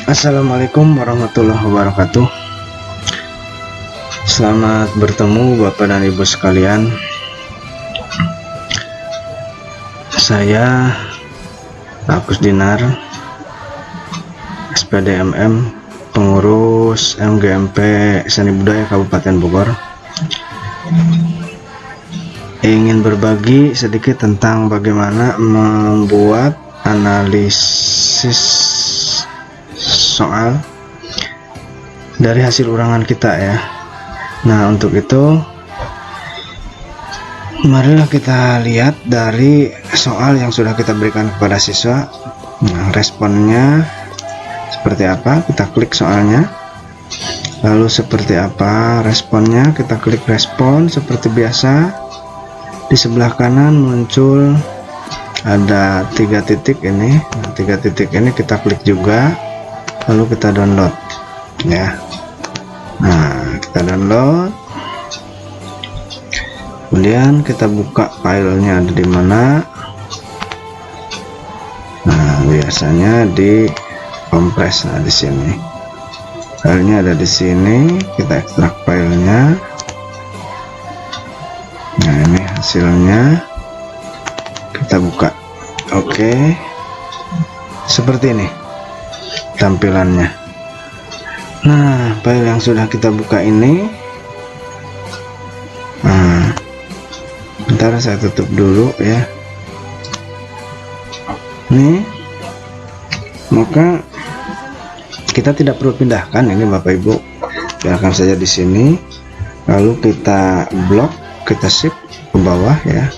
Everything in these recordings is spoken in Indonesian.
Assalamualaikum warahmatullahi wabarakatuh. Selamat bertemu Bapak dan Ibu sekalian. Saya Agus Dinar, SPDMM, pengurus MGMP Seni Budaya Kabupaten Bogor, ingin berbagi sedikit tentang bagaimana membuat analisis soal dari hasil ulangan kita ya. Nah, untuk itu marilah kita lihat dari soal yang sudah kita berikan kepada siswa. Nah, responnya seperti apa? Kita klik soalnya. Lalu seperti apa responnya? Kita klik respon seperti biasa. Di sebelah kanan muncul ada 3 titik ini. Nah, 3 titik ini kita klik juga. Lalu kita download ya. Nah, kita download, kemudian kita buka filenya ada di mana. Nah, biasanya di kompres. Nah, di sini filenya ada di sini. Kita ekstrak filenya. Nah, ini hasilnya, kita buka. Oke, seperti ini tampilannya. Nah, file yang sudah kita buka ini, bentar saya tutup dulu ya. Nih, maka kita tidak perlu pindahkan ini Bapak Ibu, biarkan saja di sini. Lalu kita blok, kita shift ke bawah ya,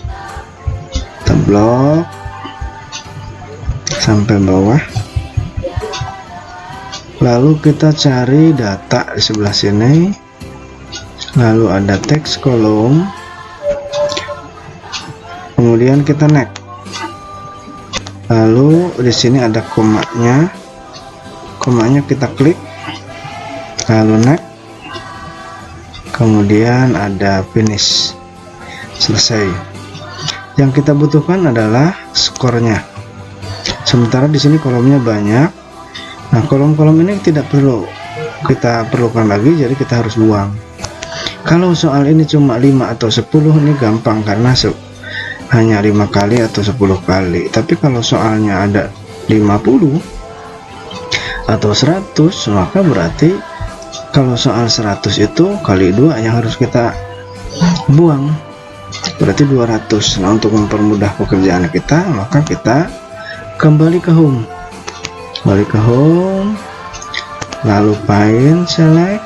kita blok sampai bawah. Lalu kita cari data di sebelah sini. Lalu ada teks kolom. Kemudian kita next. Lalu di sini ada komanya. Komanya kita klik. Lalu next. Kemudian ada finish. Selesai. Yang kita butuhkan adalah skornya. Sementara di sini kolomnya banyak. Nah, kolom-kolom ini tidak perlu kita perlukan lagi, jadi kita harus buang. Kalau soal ini cuma 5 atau 10 ini gampang karena hanya 5 kali atau 10 kali. Tapi kalau soalnya ada 50 atau 100, maka berarti kalau soal 100 itu kali 2 yang harus kita buang, berarti 200. Nah, untuk mempermudah pekerjaan kita, maka kita kembali ke home, lalu file, select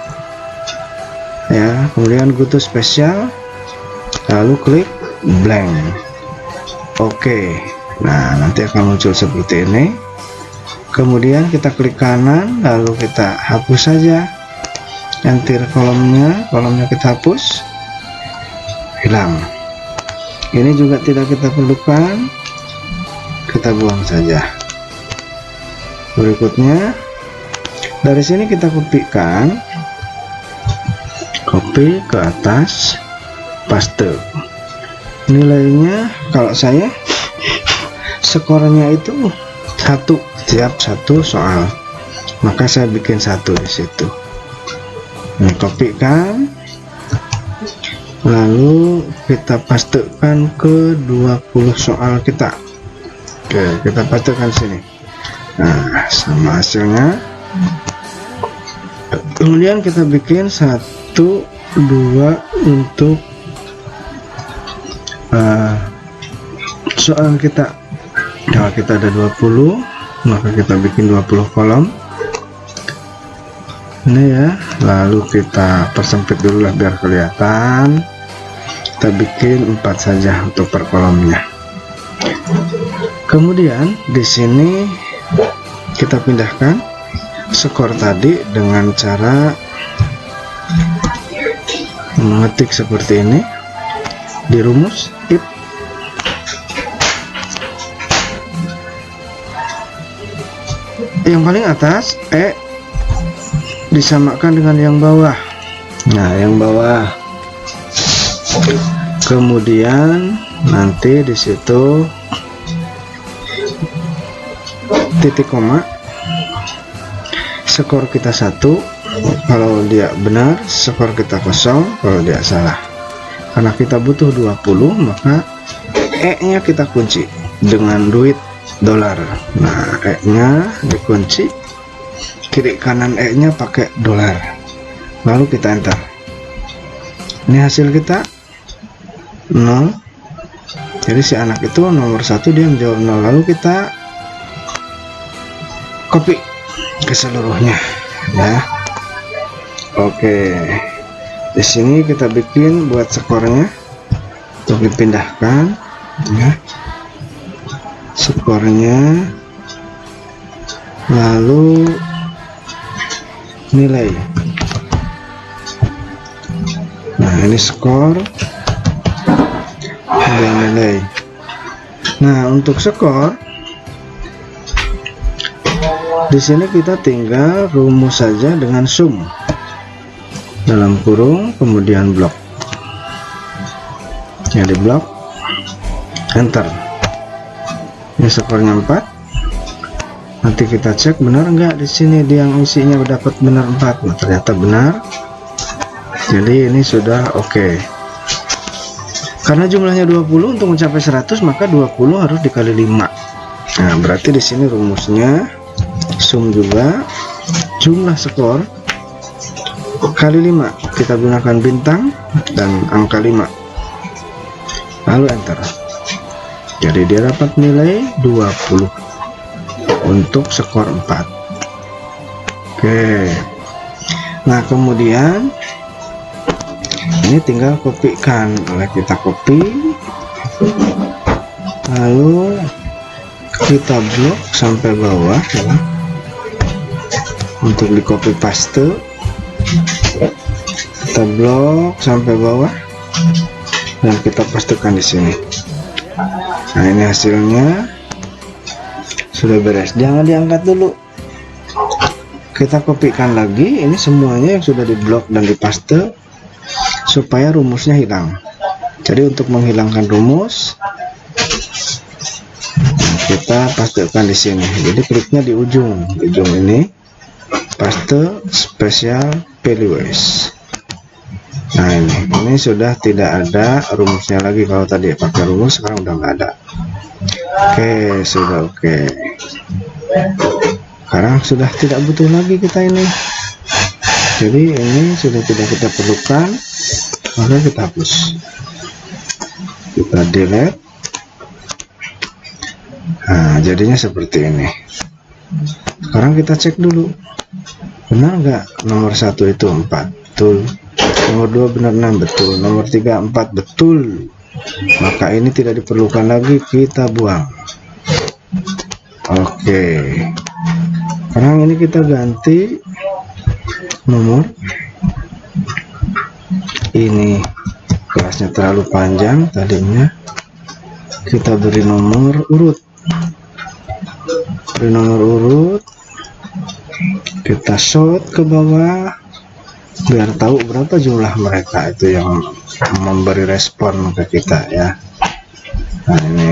ya, kemudian go to special, lalu klik blank. Oke. Nah, nanti akan muncul seperti ini. Kemudian kita klik kanan, lalu kita hapus saja enter kolomnya kita hapus, hilang. Ini juga tidak kita perlukan, kita buang saja. Berikutnya dari sini kita kopikan, copy ke atas, paste. Nilainya kalau saya skornya itu 1 setiap 1 soal, maka saya bikin 1 di situ. Ini kopikan, lalu kita pastekan ke 20 soal kita. Oke, kita pastekan sini. Nah, sama hasilnya. Kemudian kita bikin 1, 2 untuk soal kita. Kalau kita ada 20, maka kita bikin 20 kolom ini ya. Lalu kita persempit dulu lah biar kelihatan. Kita bikin 4 saja untuk per kolomnya. Kemudian di sini kita pindahkan skor tadi dengan cara mengetik seperti ini di rumus if yang paling atas disamakan dengan yang bawah. Nah, yang bawah. Kemudian nanti di situ titik koma, skor kita 1, kalau dia benar skor kita 0, kalau dia salah. Karena kita butuh 20, maka E nya kita kunci dengan duit dolar. Nah, E nya dikunci, kiri kanan E nya pakai dolar, lalu kita enter. Ini hasil kita 0. Jadi si anak itu nomor 1 dia menjawab 0, lalu kita copy ke seluruhnya ya. Oke, di sini kita bikin buat skornya untuk dipindahkan ya, skornya, lalu nilai. Nah, ini skor dan nilai. Nah, untuk skor di sini kita tinggal rumus saja dengan sum dalam kurung kemudian blok. Jadi blok, enter. Ini skornya 4. Nanti kita cek benar enggak di sini dia yang isinya dapat benar 4. Nah, ternyata benar. Jadi ini sudah oke. Karena jumlahnya 20, untuk mencapai 100 maka 20 harus dikali 5. Nah, berarti di sini rumusnya sum juga jumlah skor kali 5. Kita gunakan bintang dan angka 5, lalu enter. Jadi dia dapat nilai 20 untuk skor 4. Oke. Nah, kemudian ini tinggal kopikan. Oleh kita copy, lalu kita blok sampai bawah ya, untuk di copy paste. Kita blok sampai bawah dan kita pastekan di sini. Nah, ini hasilnya sudah beres. Jangan diangkat dulu, kita kopikan lagi. Ini semuanya yang sudah diblok dan dipaste supaya rumusnya hilang. Jadi untuk menghilangkan rumus kita pastekan di sini. Jadi kliknya di ujung ini, paste spesial values. Nah, ini sudah tidak ada rumusnya lagi. Kalau tadi pakai rumus, sekarang udah nggak ada. Oke, sudah oke. Sekarang sudah tidak butuh lagi kita ini. Jadi ini sudah tidak kita perlukan, maka kita hapus. Kita delete. Nah, jadinya seperti ini. Sekarang kita cek dulu, benar nggak nomor 1 itu 4? Betul. Nomor 2 benar 6? Betul. Nomor 3 4? Betul. Maka ini tidak diperlukan lagi, kita buang. Oke. Sekarang ini kita ganti nomor. Ini kelasnya terlalu panjang, tadinya kita beri nomor urut. Beri nomor urut, kita sort ke bawah biar tahu berapa jumlah mereka itu yang memberi respon ke kita ya. Nah, ini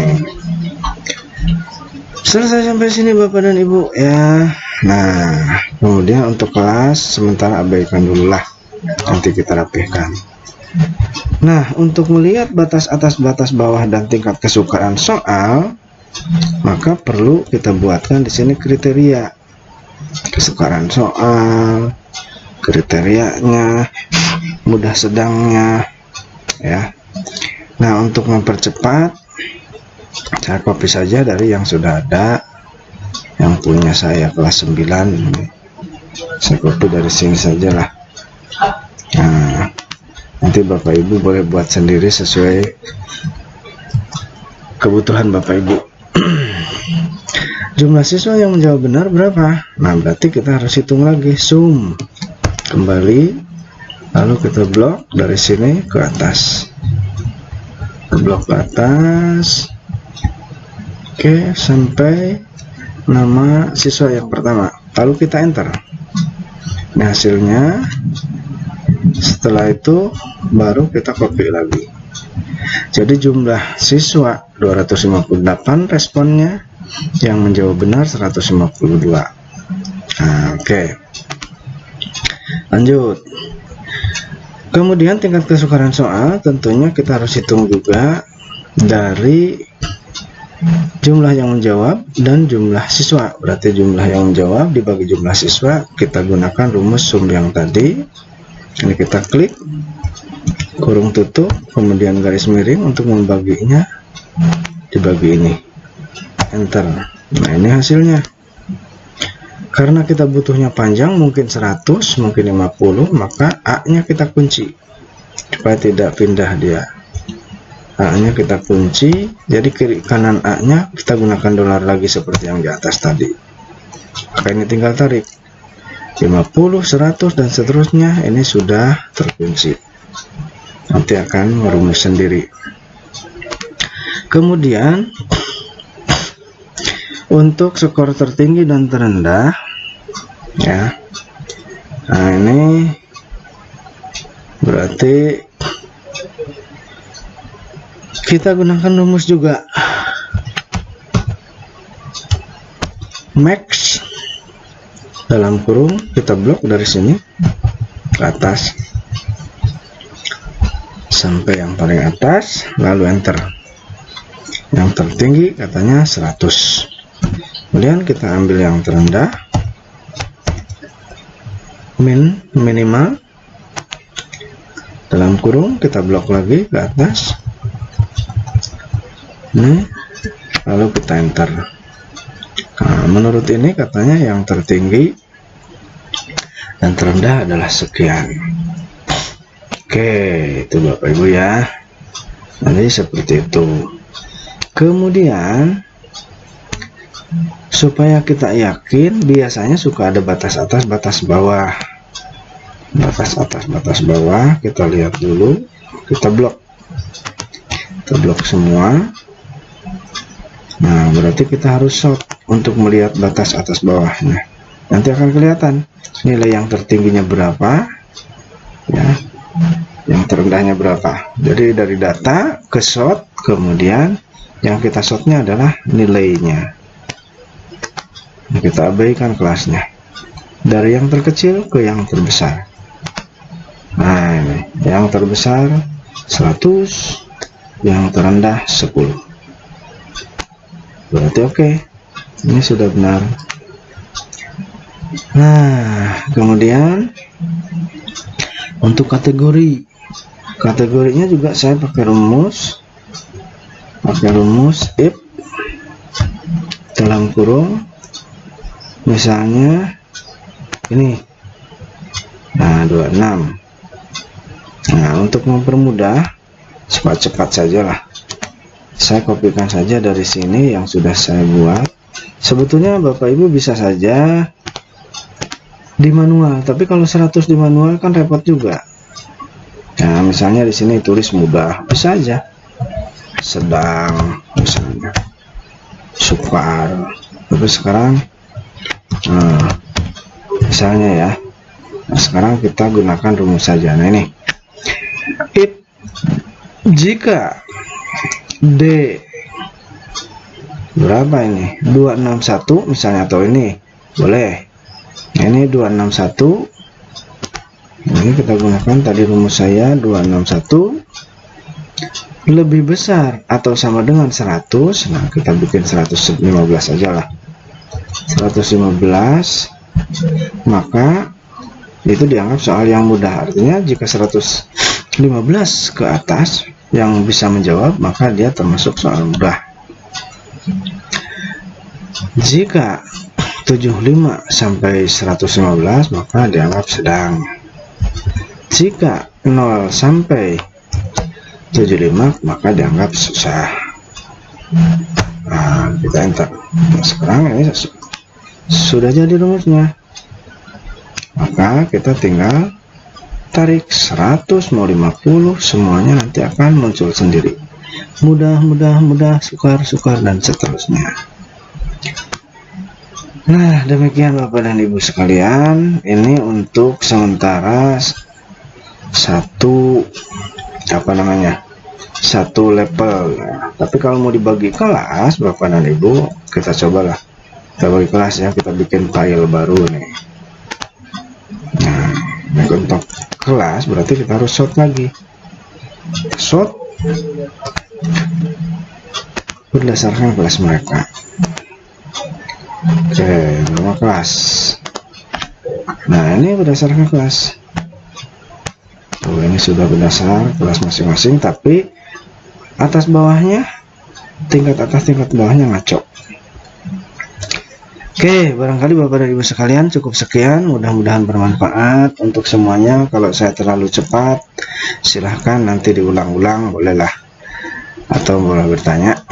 selesai sampai sini Bapak dan Ibu ya. Nah, kemudian untuk kelas sementara abaikan dulu lah, nanti kita rapihkan. Nah, untuk melihat batas atas, batas bawah dan tingkat kesukaan soal, maka perlu kita buatkan di sini kriteria kesukaan soal, kriterianya, mudah sedangnya ya. Nah, untuk mempercepat, saya copy saja dari yang sudah ada, yang punya saya kelas 9 ini. Saya copy dari sini sajalah. Nah, nanti Bapak Ibu boleh buat sendiri sesuai kebutuhan Bapak Ibu. Jumlah siswa yang menjawab benar berapa? Nah, berarti kita harus hitung lagi, sum kembali, lalu kita blok dari sini ke atas, blok ke atas. Oke, sampai nama siswa yang pertama, lalu kita enter. Nah, hasilnya setelah itu baru kita copy lagi. Jadi jumlah siswa 258, responnya yang menjawab benar 152. Nah, oke. Lanjut. Kemudian tingkat kesukaran soal tentunya kita harus hitung juga dari jumlah yang menjawab dan jumlah siswa. Berarti jumlah yang menjawab dibagi jumlah siswa, kita gunakan rumus sum yang tadi. Ini kita klik, kurung tutup, kemudian garis miring untuk membaginya, dibagi ini, enter. Nah, ini hasilnya. Karena kita butuhnya panjang, mungkin 100, mungkin 50, maka A-nya kita kunci supaya tidak pindah dia. A-nya kita kunci, jadi kiri kanan A-nya kita gunakan dolar lagi seperti yang di atas tadi. Maka ini tinggal tarik 50, 100 dan seterusnya. Ini sudah terkunci, nanti akan merumus sendiri. Kemudian untuk skor tertinggi dan terendah, ya, nah ini berarti kita gunakan rumus juga, max dalam kurung kita blok dari sini ke atas sampai yang paling atas, lalu enter. Yang tertinggi katanya 100. Kemudian kita ambil yang terendah, minimal dalam kurung kita blok lagi ke atas, ini, lalu kita enter. Nah, menurut ini katanya yang tertinggi dan terendah adalah sekian. Oke, itu Bapak Ibu ya. Nanti seperti itu. Kemudian supaya kita yakin, biasanya suka ada batas atas, batas bawah. Batas atas, batas bawah, kita lihat dulu, kita blok. Kita blok semua. Nah, berarti kita harus sort untuk melihat batas atas bawahnya. Nanti akan kelihatan nilai yang tertingginya berapa, ya, yang terendahnya berapa. Jadi dari data ke sort, kemudian yang kita sortnya adalah nilainya. Kita abaikan kelasnya, dari yang terkecil ke yang terbesar. Nah, ini yang terbesar 100, yang terendah 10. Berarti oke, ini sudah benar. Nah, kemudian untuk kategorinya juga saya pakai rumus if dalam kurung, misalnya ini, nah 26. Nah, untuk mempermudah, cepat-cepat sajalah, saya kopikan saja dari sini yang sudah saya buat. Sebetulnya Bapak Ibu bisa saja di manual, tapi kalau 100 di manual kan repot juga. Nah, misalnya di sini tulis mudah, bisa aja, sedang, misalnya sukar. Tapi sekarang misalnya ya, nah, sekarang kita gunakan rumus saja. Nah, ini if jika D berapa ini, 261 misalnya, atau ini boleh, ini 261, ini kita gunakan tadi rumus saya, 261 lebih besar atau sama dengan 100. Nah, kita bikin 115 aja lah, 115, maka itu dianggap soal yang mudah. Artinya jika 115 ke atas yang bisa menjawab, maka dia termasuk soal mudah. Jika 75 sampai 115 maka dianggap sedang. Jika 0 sampai 75 maka dianggap susah. Nah, kita enter. Nah, sekarang ini sudah jadi rumusnya, maka kita tinggal tarik 100 mau 50, semuanya nanti akan muncul sendiri. Mudah, sukar, dan seterusnya. Nah, demikian Bapak dan Ibu sekalian, ini untuk sementara satu level ya. Tapi kalau mau dibagi kelas Bapak dan Ibu, kita cobalah kita bagi kelas ya, kita bikin file baru nih. Nah, untuk kelas berarti kita harus sort lagi, sort berdasarkan kelas mereka. Oke, nama kelas. Nah, ini berdasarkan kelas. Tuh, ini sudah berdasar kelas masing-masing, tapi atas bawahnya, tingkat atas tingkat bawahnya ngaco. Oke, barangkali Bapak dan Ibu sekalian cukup sekian, mudah-mudahan bermanfaat untuk semuanya. Kalau saya terlalu cepat, silahkan nanti diulang-ulang, bolehlah, atau boleh bertanya.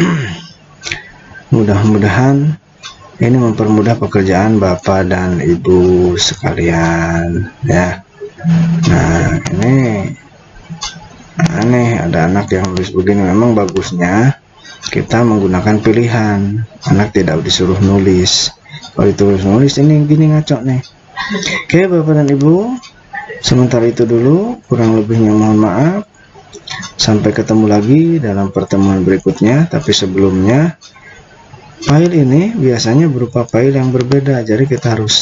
Mudah-mudahan ini mempermudah pekerjaan Bapak dan Ibu sekalian, ya. Nah, ini aneh, ada anak yang nulis begini. Memang bagusnya kita menggunakan pilihan, anak tidak disuruh nulis. Kalau ditulis nulis ini gini ngaco nih. Oke Bapak dan Ibu, sementara itu dulu, kurang lebihnya mohon maaf. Sampai ketemu lagi dalam pertemuan berikutnya. Tapi sebelumnya, file ini biasanya berupa file yang berbeda, jadi kita harus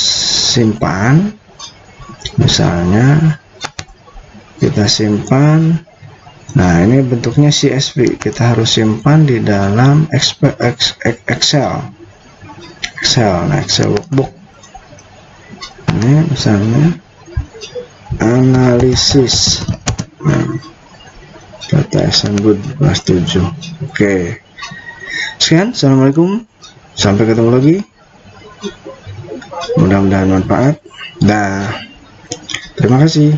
simpan. Misalnya kita simpan, nah ini bentuknya CSV, kita harus simpan di dalam Excel. Nah, Excel workbook. Ini misalnya analisis, nah, data Excelbook kelas 7. Oke, sekian, assalamualaikum, sampai ketemu lagi, mudah-mudahan manfaat. Dah, terima kasih.